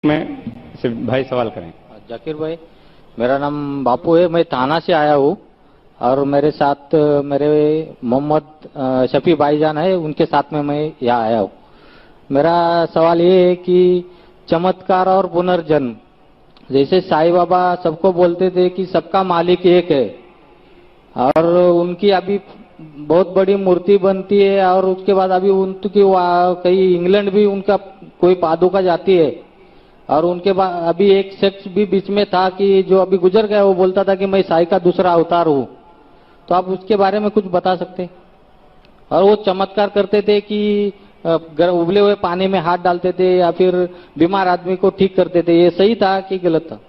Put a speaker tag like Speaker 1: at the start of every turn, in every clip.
Speaker 1: में से भाई सवाल करें।
Speaker 2: जाकिर भाई, मेरा नाम बापू है, मैं थाना से आया हूँ और मेरे साथ मेरे मोहम्मद शफी भाईजान है, उनके साथ में मैं यहाँ आया हूँ। मेरा सवाल ये है कि चमत्कार और पुनर्जन्म, जैसे साईं बाबा सबको बोलते थे कि सबका मालिक एक है और उनकी अभी बहुत बड़ी मूर्ति बनती है और उसके बाद अभी उनकी कहीं इंग्लैंड भी उनका कोई पादुका जाती है और उनके बाद अभी एक शख्स भी बीच में था कि जो अभी गुजर गया, वो बोलता था कि मैं साईं का दूसरा अवतार हूँ। तो आप उसके बारे में कुछ बता सकते हैं? और वो चमत्कार करते थे कि उबले हुए पानी में हाथ डालते थे या फिर बीमार आदमी को ठीक करते थे, ये सही था कि गलत था?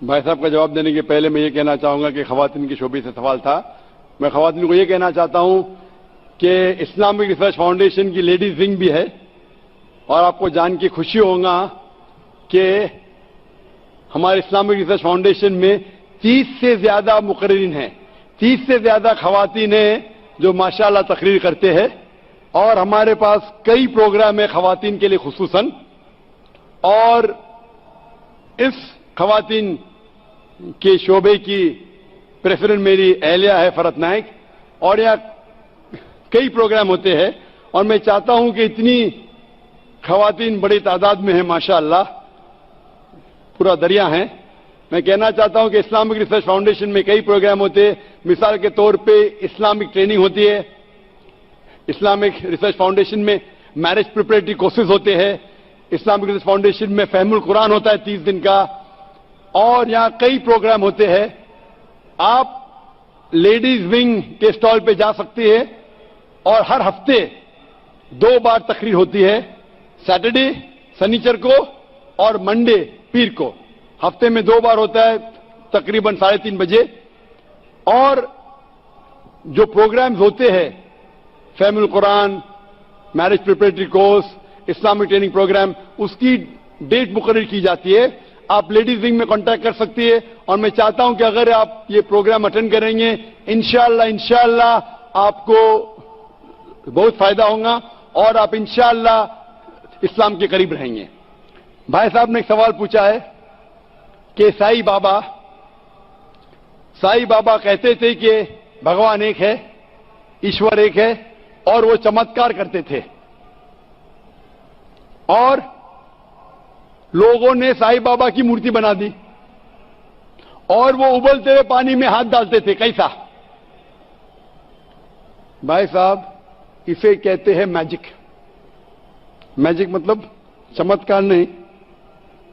Speaker 3: भाई साहब का जवाब देने के पहले मैं ये कहना चाहूंगा कि खवातीन की शोबे से सवाल था। मैं खवातीन को ये कहना चाहता हूं कि इस्लामिक रिसर्च फाउंडेशन की लेडीज विंग भी है और आपको जान के खुशी होगा कि हमारे इस्लामिक रिसर्च फाउंडेशन में 30 से ज्यादा मुकर्रिरीन हैं, 30 से ज्यादा खवातीन हैं जो माशाअल्लाह तकरीर करते हैं और हमारे पास कई प्रोग्राम है खवातीन के लिए खुसूसन। और इस खवातीन के शोबे की प्रेसिडेंट मेरी एहलिया है फरत नाइक और यहाँ कई प्रोग्राम होते हैं और मैं चाहता हूं कि इतनी खवातीन बड़ी तादाद में है, माशाअल्लाह पूरा दरिया है। मैं कहना चाहता हूं कि इस्लामिक रिसर्च फाउंडेशन में कई प्रोग्राम होते हैं। मिसाल के तौर पे इस्लामिक ट्रेनिंग होती है, इस्लामिक रिसर्च फाउंडेशन में मैरिज प्रिपरेटरी कोर्सेज होते हैं, इस्लामिक रिसर्च फाउंडेशन में फहमुल कुरान होता है 30 दिन का और यहां कई प्रोग्राम होते हैं। आप लेडीज विंग के स्टॉल पे जा सकती है और हर हफ्ते 2 बार तकरीर होती है, सैटरडे शनिचर को और मंडे पीर को। हफ्ते में 2 बार होता है तकरीबन 3:30 बजे। और जो प्रोग्राम्स होते हैं Fahmul Quran, marriage preparatory course, Islamic training program, उसकी डेट मुकर्रर की जाती है। आप लेडीज विंग में कांटेक्ट कर सकती है और मैं चाहता हूं कि अगर आप ये प्रोग्राम अटेंड करेंगे इंशाअल्लाह आपको बहुत फायदा होगा और आप इंशाअल्लाह इस्लाम के करीब रहेंगे। भाई साहब ने एक सवाल पूछा है कि साईं बाबा कहते थे कि भगवान एक है, ईश्वर एक है और वो चमत्कार करते थे और लोगों ने साईं बाबा की मूर्ति बना दी और वो उबलते हुए पानी में हाथ डालते थे। कैसा? भाई साहब, इसे कहते हैं मैजिक। मैजिक मतलब चमत्कार नहीं,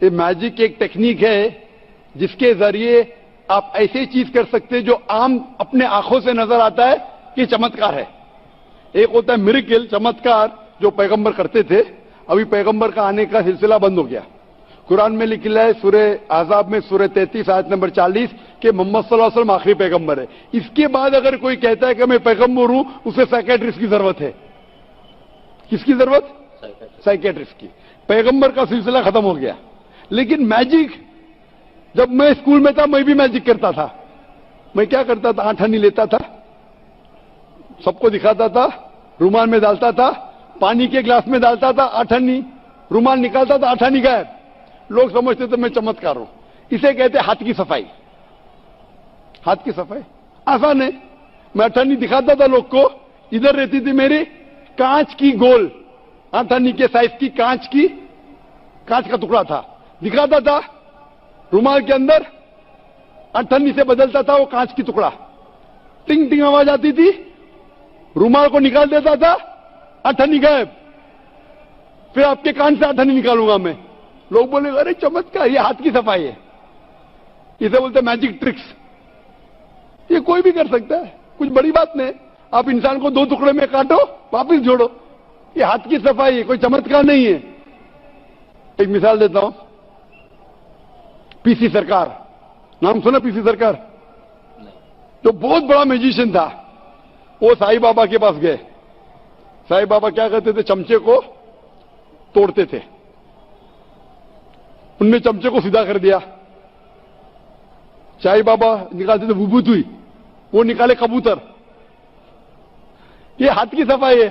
Speaker 3: ये मैजिक एक टेक्निक है जिसके जरिए आप ऐसी चीज कर सकते हैं जो आम अपने आंखों से नजर आता है कि चमत्कार है। एक होता है मिरेकल, चमत्कार जो पैगंबर करते थे, अभी पैगंबर का आने का सिलसिला बंद हो गया। कुरान में लिखा है सूरह आज़ाब में सूरह 33 आयत नंबर 40 कि मोहम्मद सल्लल्लाहु अलैहि वसल्लम आखिरी पैगंबर है। इसके बाद अगर कोई कहता है कि मैं पैगंबर हूं, उसे साइकियाट्रिस्ट की जरूरत है। किसकी जरूरत? साइकियाट्रिस्ट की। पैगंबर का सिलसिला खत्म हो गया। लेकिन मैजिक, जब मैं स्कूल में था मैं भी मैजिक करता था। मैं क्या करता था? आठानी लेता था, सबको दिखाता था, रुमाल में डालता था, पानी के ग्लास में डालता था, आठानी, रुमाल निकालता था, आठानी गायब। लोग समझते थे मैं चमत्कार हूं। इसे कहते हाथ की सफाई। हाथ की सफाई आसान है। मैं आठानी दिखाता था लोग को, इधर रहती थी मेरी कांच की गोल आठानी के साइज की कांच का टुकड़ा था, दिखाता था, रुमाल के अंदर अठन्नी से बदलता था वो कांच की टुकड़ा, टिंग टिंग आवाज आती थी, रुमाल को निकाल देता था, अठन्नी गायब। फिर आपके कान से अठन्नी निकालूंगा मैं। लोग बोले अरे चमत्कार, ये हाथ की सफाई है, इसे बोलते मैजिक ट्रिक्स। ये कोई भी कर सकता है, कुछ बड़ी बात नहीं। आप इंसान को 2 टुकड़े में काटो, वापिस जोड़ो, ये हाथ की सफाई है, कोई चमत्कार नहीं है। एक मिसाल देता हूं, पीसी सरकार, नाम सुना? पीसी सरकार तो बहुत बड़ा म्यूजिशियन था। वो साईं बाबा के पास गए। साईं बाबा क्या करते थे? चमचे को तोड़ते थे। उनने चमचे को सीधा कर दिया। साईं बाबा निकालते थे विभूति, वो निकाले कबूतर। ये हाथ की सफाई है।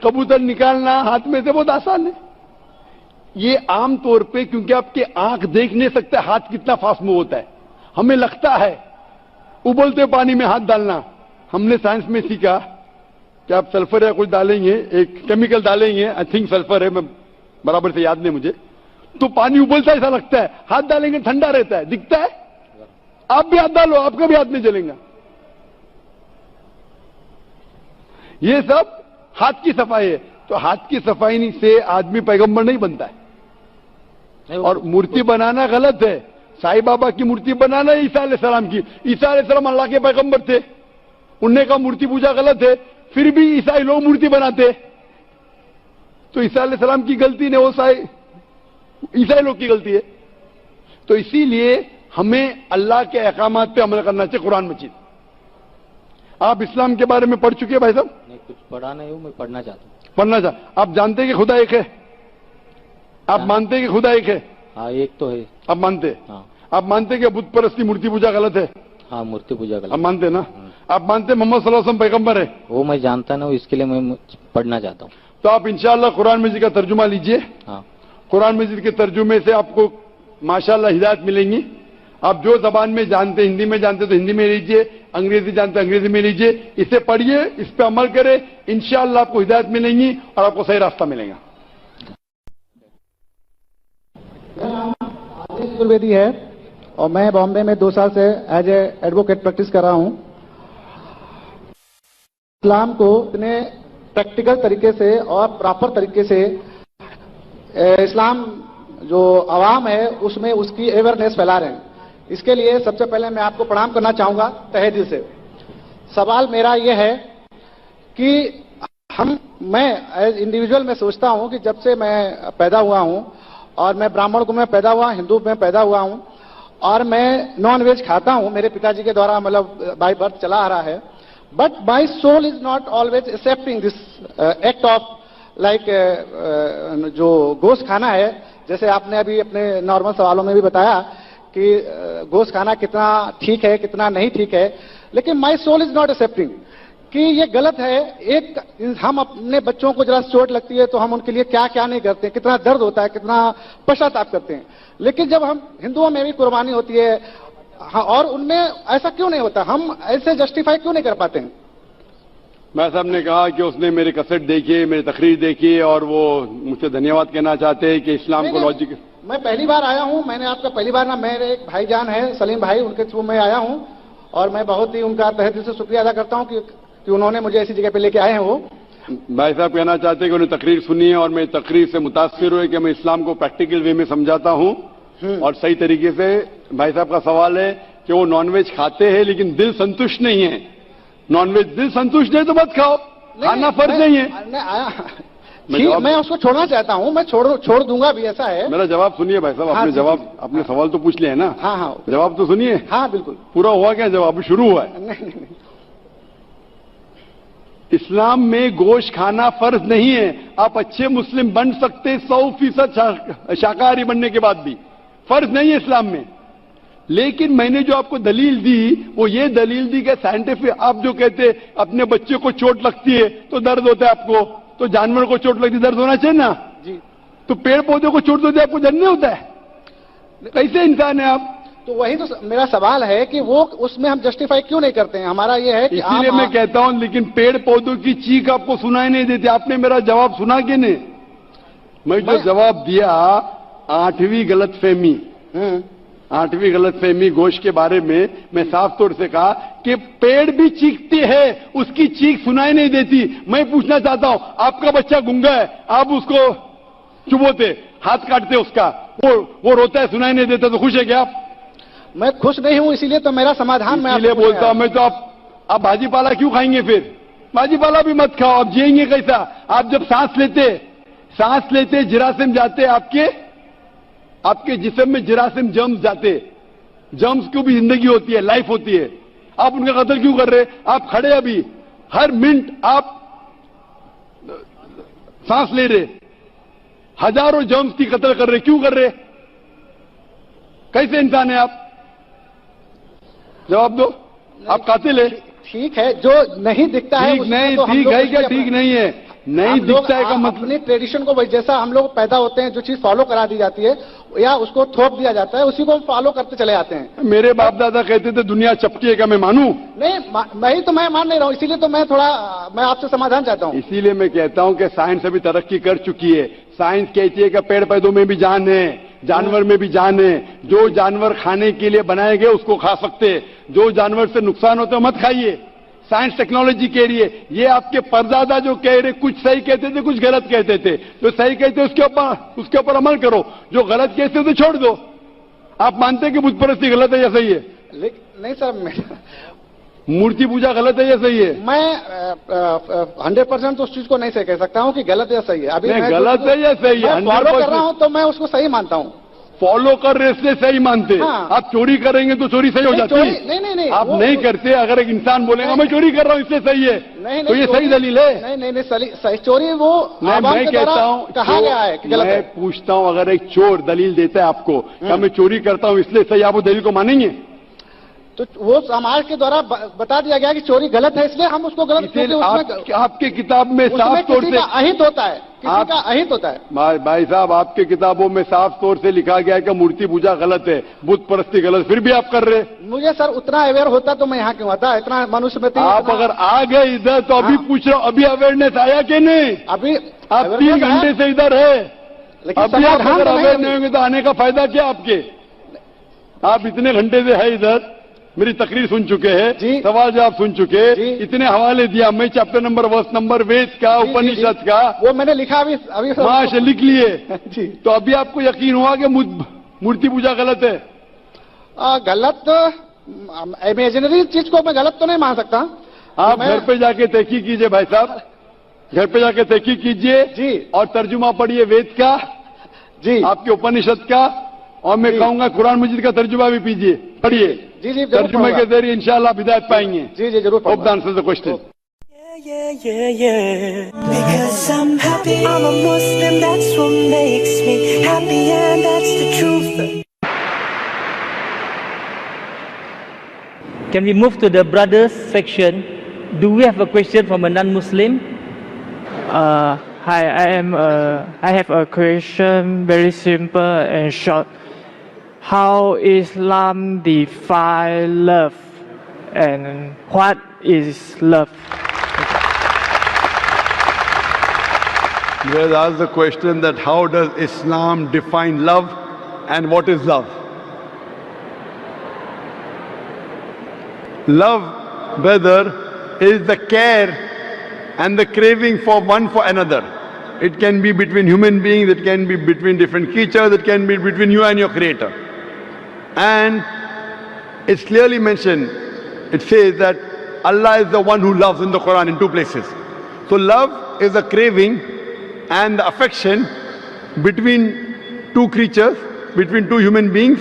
Speaker 3: कबूतर निकालना हाथ में से बहुत आसान है। ये आम तौर पे, क्योंकि आपके आंख देख नहीं सकते हाथ कितना फास्ट मूव होता है, हमें लगता है उबलते पानी में हाथ डालना। हमने साइंस में सीखा कि आप सल्फर या कुछ डालेंगे, एक केमिकल डालेंगे, आई थिंक सल्फर है, मैं बराबर से याद नहीं मुझे, तो पानी उबलता ऐसा लगता है, हाथ डालेंगे ठंडा रहता है, दिखता है। आप भी हाथ डालो, आपका भी हाथ नहीं जलेगा। ये सब हाथ की सफाई है। तो हाथ की सफाई से आदमी पैगंबर नहीं बनता है। और मूर्ति बनाना गलत है। साईं बाबा की मूर्ति बनाना है ईसा अलैहिस्सलाम की। ईसा अलैहिस्सलाम अल्लाह के पैगंबर थे, उनने कहा मूर्ति पूजा गलत है, फिर भी ईसाई लोग मूर्ति बनाते। तो ईसा अलैहिस्सलाम की गलती नहीं, वो ईसाई लोग की गलती है। तो इसीलिए हमें अल्लाह के अहकामात पे अमल करना चाहिए। कुरान मजीद, आप इस्लाम के बारे में पढ़ चुके हैं भाई साहब?
Speaker 2: नहीं, कुछ पढ़ा नहीं हूं, मैं पढ़ना चाहता हूं।
Speaker 3: पढ़ना चाह आप जानते हैं कि खुदा एक है? आप मानते हैं कि खुदा एक है?
Speaker 2: हाँ, एक तो है।
Speaker 3: आप मानते हैं?
Speaker 2: हाँ।
Speaker 3: आप मानते हैं कि बुत परस्ती मूर्ति पूजा गलत है?
Speaker 2: हाँ, मूर्ति पूजा गलत।
Speaker 3: आप मानते हैं ना? आप मानते हैं मोहम्मद सल्लल्लाहु अलैहि वसल्लम पैगंबर है?
Speaker 2: वो मैं जानता ना हूँ, इसके लिए मैं पढ़ना चाहता हूँ।
Speaker 3: तो आप इंशाअल्लाह कुरान मजीद का तर्जुमा लीजिए।
Speaker 2: हाँ।
Speaker 3: कुरान मजीद के तर्जुमे से आपको माशाअल्लाह हिदायत मिलेंगी। आप जो जबान में जानते, हिंदी में जानते तो हिंदी में लीजिए, अंग्रेजी जानते अंग्रेजी में लीजिए। इसे पढ़िए, इस पे अमल करें, इंशाअल्लाह आपको हिदायत मिलेंगी और आपको सही रास्ता मिलेगा।
Speaker 4: आदेश चतुर्वेदी है और मैं बॉम्बे में 2 साल से एज ए एडवोकेट प्रैक्टिस कर रहा हूं। इस्लाम को इतने प्रैक्टिकल तरीके से और प्रॉपर तरीके से इस्लाम जो आवाम है उसमें उसकी अवेयरनेस फैला रहे हैं। इसके लिए सबसे पहले मैं आपको प्रणाम करना चाहूंगा तहे दिल से। सवाल मेरा यह है कि मैं एज इंडिविजुअल में सोचता हूं कि जब से मैं पैदा हुआ हूं और मैं ब्राह्मण कुल में पैदा हुआ, हिंदू में पैदा हुआ हूं और मैं नॉन वेज खाता हूं, मेरे पिताजी के द्वारा मतलब बाय बर्थ चला आ रहा है, but my soul is not always accepting this act of like जो गोश्त खाना है। जैसे आपने अभी अपने नॉर्मल सवालों में भी बताया कि गोश्त खाना कितना ठीक है कितना नहीं ठीक है, लेकिन my soul is not accepting कि ये गलत है। एक हम अपने बच्चों को जरा चोट लगती है तो हम उनके लिए क्या क्या नहीं करते, कितना दर्द होता है, कितना पश्चाताप करते हैं, लेकिन जब हम हिंदुओं में भी कुर्बानी होती है हाँ, और उनमें ऐसा क्यों नहीं होता? हम ऐसे जस्टिफाई क्यों नहीं कर पाते हैं?
Speaker 3: मैं साहब ने कहा कि उसने मेरे कैसेट देखी, मेरी तकरीर देखी और वो मुझसे धन्यवाद कहना चाहते हैं कि इस्लाम को लॉजिक।
Speaker 4: मैं पहली बार आया हूं, मैंने आपका पहली बार ना, मेरे एक भाईजान है सलीम भाई, उनके थ्रू मैं आया हूं और मैं बहुत ही उनका तहे दिल से शुक्रिया अदा करता हूं कि उन्होंने मुझे ऐसी जगह पे लेके आए हैं। वो
Speaker 3: भाई साहब कहना चाहते हैं कि उन्हें तकरीर सुनी है और मेरी तकरीर से मुतासिर हुए कि मैं इस्लाम को प्रैक्टिकल वे में समझाता हूं और सही तरीके से। भाई साहब का सवाल है कि वो नॉनवेज खाते हैं लेकिन दिल संतुष्ट नहीं है। नॉनवेज दिल संतुष्ट नहीं तो मत खाओ, खाना फर्ज नहीं है।
Speaker 4: मैं उसको छोड़ना चाहता हूं, मैं छोड़ दूंगा भी, ऐसा है।
Speaker 3: मेरा जवाब सुनिए भाई साहब। आपने जवाब, अपने सवाल तो पूछ लिया है ना?
Speaker 4: हाँ हाँ,
Speaker 3: जवाब तो सुनिए।
Speaker 4: हाँ बिल्कुल।
Speaker 3: पूरा हुआ क्या जवाब? शुरू हुआ है।
Speaker 4: नहीं।
Speaker 3: इस्लाम में गोश्त खाना फर्ज नहीं है। आप अच्छे मुस्लिम बन सकते 100% शाकाहारी बनने के बाद भी, फर्ज नहीं है इस्लाम में। लेकिन मैंने जो आपको दलील दी वो ये दलील दी कि साइंटिफिक, आप जो कहते अपने बच्चे को चोट लगती है तो दर्द होता है आपको, तो जानवर को चोट लगती दर्द होना चाहिए ना
Speaker 4: जी।
Speaker 3: तो पेड़ पौधे को चोट होती है आपको दर्द नहीं होता है? कैसे इंसान है आप?
Speaker 4: तो वही तो मेरा सवाल है कि वो उसमें हम जस्टिफाई क्यों नहीं करते हैं? हमारा ये है कि
Speaker 3: इसीलिए मैं कहता हूं, लेकिन पेड़ पौधों की चीख आपको सुनाई नहीं देती। आपने मेरा जवाब सुना कि नहीं? मैं जो जवाब दिया 8वीं गलतफहमी, 8वीं गलतफहमी गोश्त के बारे में मैं साफ तौर से कहा कि पेड़ भी चीखते हैं, उसकी चीख सुनाई नहीं देती। मैं पूछना चाहता हूं, आपका बच्चा गूंगा है, आप उसको चुबोते, हाथ काटते उसका, वो रोता है, सुनाई नहीं देता, तो खुश है क्या आप?
Speaker 4: मैं खुश नहीं हूं, इसीलिए तो मेरा समाधान मैं
Speaker 3: इसलिए बोलता हूं मैं तो आप भाजी पाला क्यों खाएंगे? फिर भाजी पाला भी मत खाओ, आप जिएंगे कैसा? आप जब सांस लेते जिरासिम जाते, आपके जिस्म में जिरासिम जर्म्स जाते, जर्म्स की भी जिंदगी होती है, लाइफ होती है। आप उनका कत्ल क्यों कर रहे? आप खड़े अभी हर मिनट आप सांस ले रहे, हजारों जर्म्स की कत्ल कर रहे, क्यों कर रहे? कैसे इंसान है आप? जवाब दो। आप कातिल है।
Speaker 4: ठीक है, जो नहीं दिखता है
Speaker 3: ठीक नहीं, ठीक है क्या ठीक नहीं है? नहीं
Speaker 4: हम लोग
Speaker 3: दिखता है का मतलब
Speaker 4: अपनी ट्रेडिशन को जैसा हम लोग पैदा होते हैं, जो चीज फॉलो करा दी जाती है या उसको थोप दिया जाता है, उसी को फॉलो करते चले जाते हैं।
Speaker 3: मेरे बाप दादा कहते थे दुनिया चपटी है, क्या मैं मानूं?
Speaker 4: नहीं तो मैं मान नहीं रहा हूं, इसीलिए तो मैं आपसे समाधान चाहता हूं।
Speaker 3: इसीलिए मैं कहता हूं कि साइंस अभी तरक्की कर चुकी है। साइंस कहती है कि पेड़ पौधों में भी जान है, जानवर में भी जान है। जो जानवर खाने के लिए बनाए गए उसको खा सकते हैं, जो जानवर से नुकसान होता है मत खाइए। साइंस टेक्नोलॉजी कह रही है। ये आपके परदादा जो कह रहे, कुछ सही कहते थे, कुछ गलत कहते थे। जो सही कहते उसके ऊपर अमल करो, जो गलत कहते थे छोड़ दो। आप मानते हैं कि बुत परस्ती गलत है या सही है?
Speaker 4: नहीं सर,
Speaker 3: मूर्ति पूजा गलत है या सही है?
Speaker 4: मैं 100% तो उस चीज को नहीं सही कह सकता हूं कि गलत या सही है। अभी मैं
Speaker 3: गलत है या सही है?
Speaker 4: फॉलो कर रहा हूं तो मैं उसको सही मानता हूं।
Speaker 3: फॉलो कर रहे इसलिए सही मानते।
Speaker 4: हाँ।
Speaker 3: आप चोरी करेंगे तो चोरी सही हो जाती है।
Speaker 4: नहीं,
Speaker 3: आप नहीं करते। अगर एक इंसान बोलेगा मैं चोरी कर रहा हूं इसलिए सही है,
Speaker 4: नहीं,
Speaker 3: तो ये सही दलील है?
Speaker 4: नहीं, सही चोरी वो
Speaker 3: मैं कहता हूं
Speaker 4: कहा गया है कि गलत है।
Speaker 3: मैं पूछता हूं, अगर एक चोर दलील देता है आपको, क्या मैं चोरी करता हूं इसलिए सही, आप वो दलील को मानेंगे?
Speaker 4: तो वो समाज के द्वारा बता दिया गया कि चोरी गलत है, इसलिए हम उसको गलत
Speaker 3: आपके किताब में साफ तौर से
Speaker 4: अहित होता है, किसी का अहित होता है।
Speaker 3: भाई साहब, आपके किताबों में साफ तौर से लिखा गया है कि मूर्ति पूजा गलत है, बुत परस्ती गलत, फिर भी आप कर रहे।
Speaker 4: मुझे सर उतना अवेयर होता तो मैं यहाँ क्यों आता? इतना मनुष्य में
Speaker 3: आप अगर आ गए इधर तो अभी पूछ रहा हूं, अभी अवेयरनेस आया कि नहीं?
Speaker 4: अभी
Speaker 3: आप 3 घंटे से इधर है, अभी आप अगर अवेयर नहीं होंगे तो आने का फायदा क्या आपके? आप इतने घंटे से है इधर, मेरी तकरीर सुन चुके हैं, सवाल जवाब सुन चुके, इतने हवाले दिया, मैं चैप्टर नंबर वर्स नंबर वेद का, उपनिषद का वो मैंने लिखा अभी माश लिख लिए। तो अभी आपको यकीन हुआ कि मूर्ति पूजा गलत है?
Speaker 4: गलत इमेजिनरी चीज को मैं गलत तो नहीं मान सकता।
Speaker 3: आप घर पे जाके तहकीक कीजिए भाई साहब, घर पे जाके तहकीक कीजिए जी, और तर्जुमा पढ़िए वेद का जी, आपके उपनिषद का, और मैं कहूंगा कुरान मजीद का तर्जुमा भी पढ़िए जी, तर्जुमे के जरिए इंशाल्लाह हिदायत पाएंगे। जी जरूर। Hope the answer the question.
Speaker 5: Because I'm happy, I'm a Muslim, that's what makes me happy, and that's the truth.
Speaker 6: Can we move to the brothers section? Do we have a question from a non-Muslim?
Speaker 7: Hi, I have a question, very simple and short. How Islam define love, and what is love?
Speaker 3: You have asked the question that how does Islam define love and what is love? Love, brother, is the care and the craving for one for another. It can be between human beings, it can be between different creatures, it can be between you and your Creator. And it's clearly mentioned, it says that Allah is the one who loves in the Quran in 2 places. So love is a craving and the affection between 2 creatures, between 2 human beings,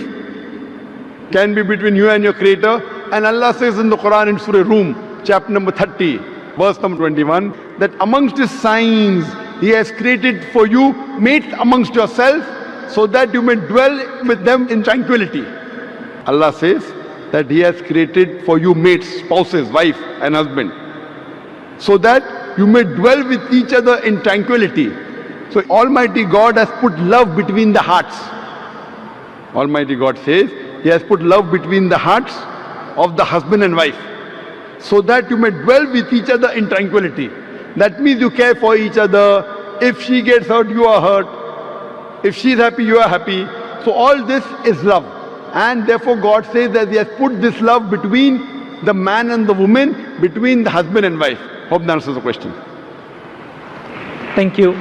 Speaker 3: can be between you and your Creator. And Allah says in the Quran in Surah Rum, chapter number 30, verse number 21, that amongst His signs, He has created for you mates amongst yourself, so that you may dwell with them in tranquility. Allah says that He has created for you mates, spouses, wife and husband, so that you may dwell with each other in tranquility. So Almighty God has put love between the hearts. Almighty God says He has put love between the hearts of the husband and wife, so that you may dwell with each other in tranquility. That means you care for each other. If she gets hurt, you are hurt. If she is happy, you are happy. So all this is love. And therefore God says that He has put this love between the man and the woman, between the husband and wife. Hope that answers the question.
Speaker 7: Thank you.